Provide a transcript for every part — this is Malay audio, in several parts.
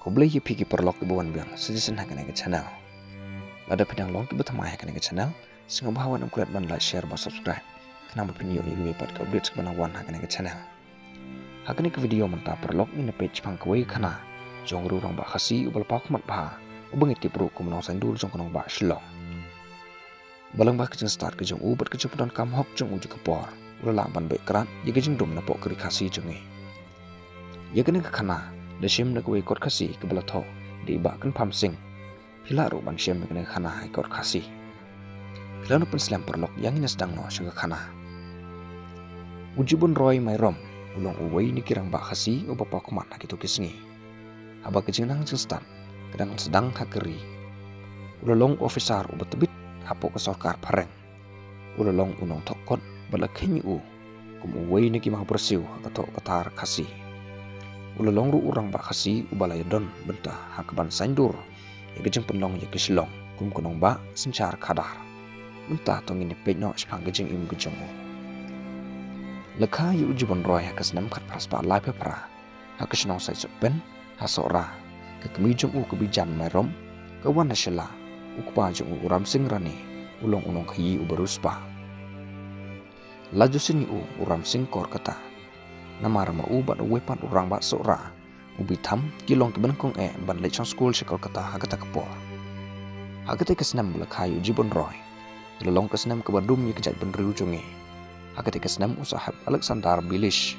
Ko boleh ye pigi perlok ke bawan biang suggestion hakan ke channel. Lada pedang long ke betamai hakan ke channel. Sehingga bahawa nam kulat ban like share dan subscribe. Kenapa pinyo ye lipat ke update sebenarnya wan hakan ke channel. Hakan ke video mentah perlok ni page pang kawai kana. Jong ru rang ba khasi ubal pak mat ba. Ubang iti pro ko menong sandur jong konong ba shlong. Balang ba kejeng start kejeng ubat kejeng pedon kam hok jong uji kepor. Ulala ban baik kerat ye kejeng dum napok keri khasi jeng ni. Ye kena ke kana. Da shem na kuwe kot khasi ke belatho di ba kan pam sing hila ro ban shem kena khana hai kot khasi kelano pen slam perlok yang ina sedang no syaga khana ujibun roy mai rom ulong uwei ni kirang ba khasi ubapa kumat na kitu kisngi haba kejing nang stan kadang sedang hakeri ulolong officer ubat tebit hapo ke sarkar pareng ulolong unong tokkot bala kenyu kum uwei ni ki mah bersiu atau katar khasi ulolong ru urang ba khasi ubalay don benta hakaban sandur ya gejeng penong ya kislong kum kunong ba sencar kadar benta tong ini pekno spang gejeng im gejeng lekha yu ujibon roy hakas nam khat praspa lai pepra hakas nong sai pen hasora ke kemijung u kebijan merom ke wana shela ukpa jung uram singrani ulong unong khayi uberuspa laju sini uram sing kor kata namar ma ubat wepan urang ba sora ubi tham kilong ke benkong ban lechong school sekol kata hagata kepor hagate kesnam belakhayu jibon roy lolong kesnam ke badum ye kejat benriu jungi hagate kesnam usahab Alexander Bilish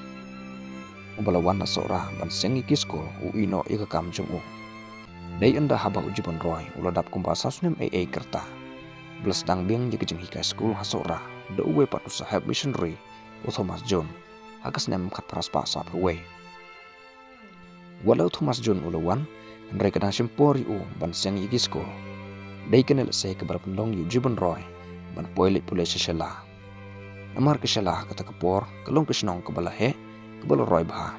ubalawan na sora ban sengi kiskol u ino ye kam jung dai anda haba ujibon roy uladap kumba sasnem kerta belas dang biang ye kejeng hika school hasora de wepan usahab missionary Thomas John hakas nem kat praspa sap we walau Thomas John ulawan andai kadang sempori ban seng igisko dai kenel se ke berpendong yu jibon roy ban poilit pule sesela amar ke sela kata kepor kelong kesnong ke bala he ke bala roy bah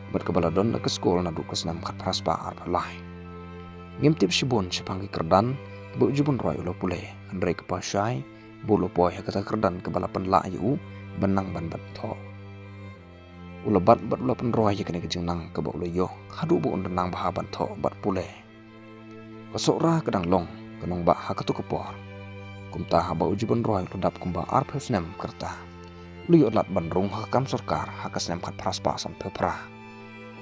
ber ke bala don ke skol na du kesnam kat praspa ar lai ngimtip sibon sepang kerdan ke jibon roy ulo pule andai ke pasai bolo poy kata kerdan ke bala penla yu benang ban batho ulabat bat ula penroy ye kene kejeng nang ke bau yo hadu bu nang bahaban tho bat pule kasora kedang long kenong ba hakatu kepor kumta haba ujibon roy ludap kumba arpesnem kerta luyo lat bandrung hakam sarkar hakasnem kat praspa sampai pra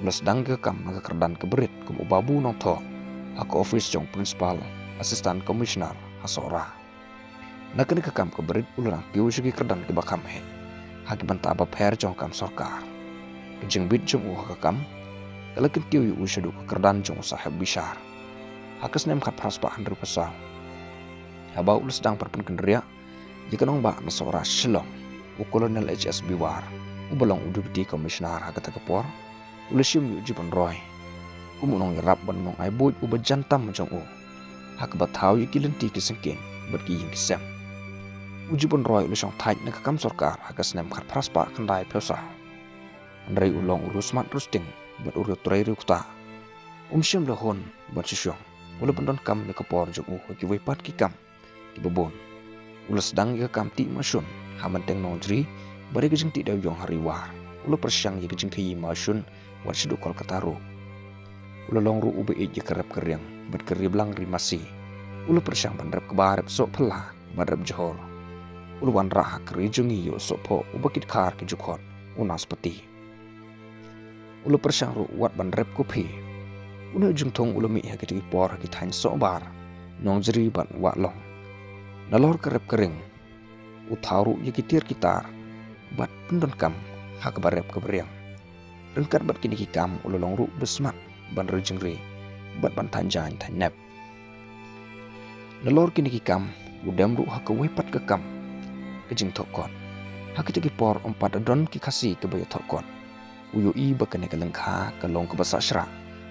ulas dang ke kam naga kerdan keberit kum ubabu nong tho hak office jong principal assistant commissioner hasora nakene ke kam keberit ulang piu segi kerdan ke bakam he hakiban taba per jong kam sarkar kejeng bit jong hakam kalau kentiu yu usyadu kekerdan jong sahab bishar hakas nem kat praspa handru pasal haba ulus dang perpen kendria jikanong ba nasora shilong u kolonel HS Biwar u balong u deputy commissioner hakata kepor ulusim yu jibon roy kumunong rap ban nong ai boy u bajantam jong hak batau yu kilenti kisengkin berki yin kisem ujibon roy ulusong tait na kakam sarkar hakas nem kat praspa kendai pesa andai ulong urus mat rusting bat urut trai rukta syam lahon bat sisyong ula pendon kam ne kapor jong ki wepat ki kam ki bebon ulas dang ye kam ti masun haman teng nongri bare kejeng ti daw yong hariwar ula persyang ye kejeng ki masun wat sidu kol kataru ula long ru ube ye kerap keryang bat keriblang rimasi ula persyang banrep kebarep sok pela banrep johor ula wan raha kerejungi yo sopo ubakit kar ki jukot unas peti ulu persyang ru wat ban rep kopi una ujung tong ulu mi hakiti por hakit hain sobar nong jeri ban wat long nalor kerep kering utaru yakitir kitar bat pendon kam hak barep kebriang rengkat bat kini kikam ulu long ru besmat ban rejeng ri bat ban tanjan tan nep nalor kini kikam udam ru hak wepat kekam kejing tokon hakiti kipor empat adon kikasi kebaya tokon uyui bakane kalengkha kalong ke basa syra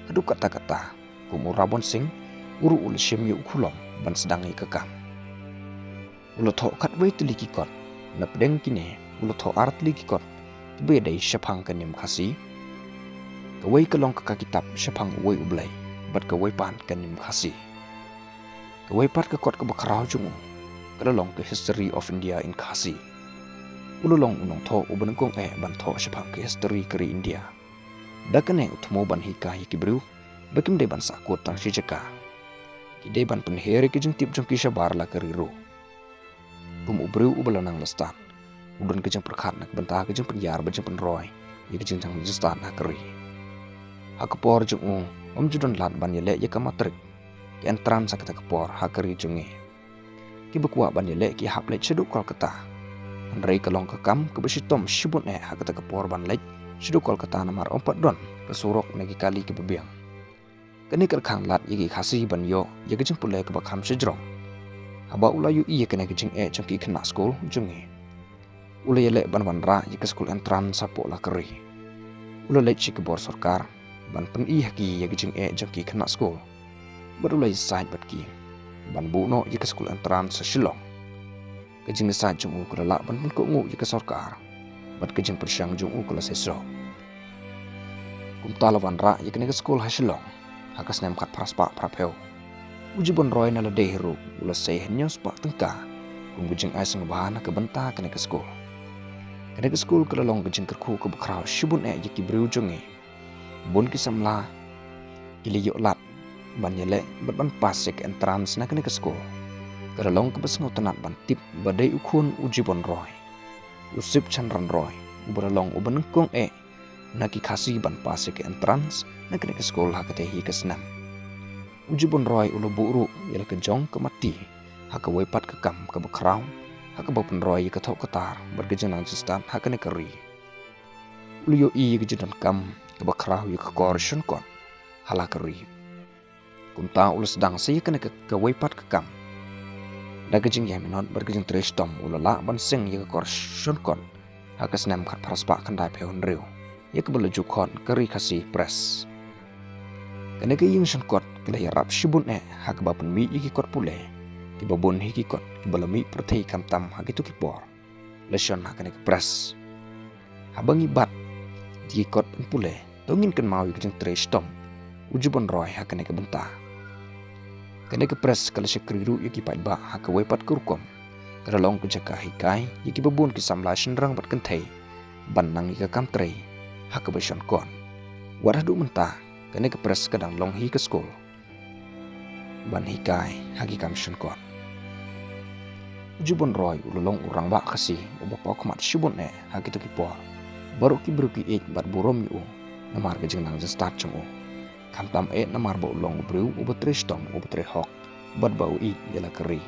adu kata-kata kumu rabon sing uru ul syem yu kulom ban sedang i kekam ulo tho kat wei tuliki kot na pedeng kine ulo tho art liki kot be dai syapang kanim khasi ke wei kalong ke kitab syapang wei ublai bat ke wei pan kanim khasi ke wei pat ke kot ke bakrau jungu kalong ke history of India in khasi ululong unong tho ubanengkong ban tho syapang ke history keri India dakane utmo ban hika hikibru Bakim de ban sakut tang si jeka. Kide ban penheri ke jeng tip jeng kisah bar la keriru. Kum ubriu ubalanang lestat. Udon ke jeng perkat nak bentah ke jeng penyar bejeng penroy. Ye ke jeng jang lestat nak keri. Hakapor jeng judon lat ban yelek ye kamatrik. Ke entran sa kata kapor hakeri jengi. Ki bekwa ban yelek ki hap lek seduk kol kata. Andrei kalong kekam ke besitom sibut hakata kapor ban lek seduk kol kata namar 4 don kesurok negi kali ke bebiang. Kini kerkang lat yegi khasi ban yo ye ke jeng pulai ke bakham sejrong. Haba ulayu iya kena ke jeng jengki kena skol jengi. Ulai yelek ban ra ye ke skol entran sapo la keri. Ulai lek si ke bor sorkar ban pen iya ki ye ke jeng jengki kena skol. Berulai side bat ki ban buno ye ke skol entran sa Shillong. Ke jeng side jeng kula lak ban pen ko ngu ye ke sorkar. Bat ke jeng persyang jeng kula sesro. Kum talawan ra ye kena ke skol ha Shillong. Hakas nem kat praspa prapeu. Uji bon roy na la dehiru ula say hanya spak tengka. Kum gejeng ai sang bahana ke benta kena ke skol. Kena ke skol ke lalong gejeng kerku ke bekrau shibun ye ki briu jongi. Bun ki samla ili yok lat ban yelek ban pas ke entrance na kena ke skol. Ke lalong ke besngo tenat ban tip badai ukun uji bon roy. Usip chandran roy uberalong ubenengkong naki khasi ban pas ke entrance na kena ke skol hakate hi ke senam. Uji bon roy ulu buru yela ke jong ke mati haka wepat ke kam ke bekrau haka bopen roy ke tok ketar bergejeng nang sistan haka ne keri. Ulu yo i ke jedan kam ke bekrau ye ke kor syunkon hala keri. Kumta ulu sedang saya kena ke wepat ke kam. Da gejeng ya minot bergejeng trestom ulu la ban sing ye ke kor syunkon haka senam kat praspa kendai peon riu. Ye ke beleju kon keri kasi pres. Kena ke yung syunkot kela yarap shibun hak bapen mi iki kot pule. Ki babon hiki kot ki balami pertei kam tam hak itu kipor. Lesion hak kena ke pres. Habangi bat di kot pen pule. Tongin ken mau ikjeng tres tom. Uji bon roy hak kena ke bentah. Kena ke pres kala sekriru iki pat ba hak wepat kurkom. Kala long ke jaka hikai iki babon ki samla sendrang bat kentai. Ban nang ika kam trei hak ke besion kon. Wadah du mentah kena ke pres kadang long hi ke skol. Ban hikai hagi kam syunkon. Uji bon roy ululong urang ba kasi ubapa kumat shibun hagi tu kipor. Baru ki beruki bat burom yu namar ke jeng nang start jeng kam tam namar ba ulong ubru ubetre stom ubetre hok bat bau yela keri.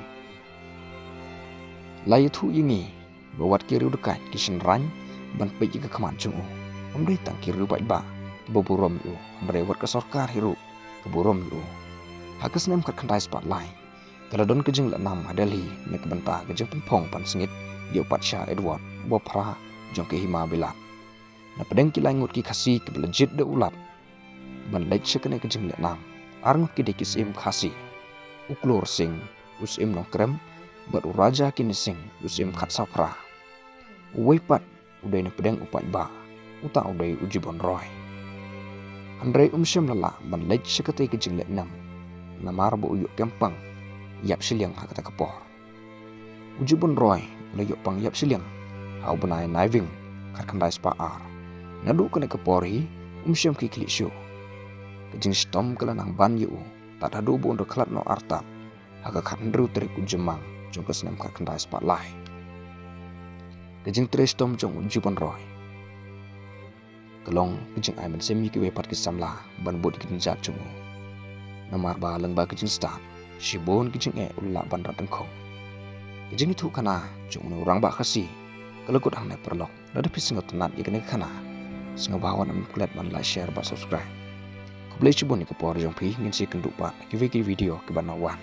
Layut hu yingi bawat kiri dekat kishin rany ban peji ke kaman jeng Omdai tang kiri ba boburom yu berewat ke sorkar hiru keburom yu hakas nem kat kandai spotlight kalau don kejeng la nam Delhi me ke benta kejeng pempong pan sengit dio patsha Edward bopra jong ke hima bilat na pedeng kilai ngut ki khasi ke belejit de ulat ban lech kene kejeng la nam arngut ki dekis im khasi uklur sing usim no krem bat uraja kini sing usim khat sapra uwepat udai na pedeng upat ba uta udai uji bon roy. Andrei syam lala ban lech sekate ke jing nam namar bo uyuk kempang yap siliang hakata kapor. Uji bon roy ula yuk pang yap siliang hau benai naiving kat kandai spa ar. Nadu kena kapori syam ki klik syu. Kejing stom kala nang ban yu tak hadu bo untuk klat no artap haka kat ndru terik ujemang jong kesnam kat kandai spa lai. Kejing tres stom jong uji bon roy. Kelong kejeng ai semi ki wepat ki samla ban bot ki jat chung namar ba lang ba kejeng start shibon kejeng ulla ban rat khong kejeng itu kana chung orang ba khasi kalau kut hang ne perlok da pising tenat ikene kana singa bawan am klet ban like share ba subscribe ko ble shibon ni ko por jong phi ngin si kenduk ba ki video ki ban wan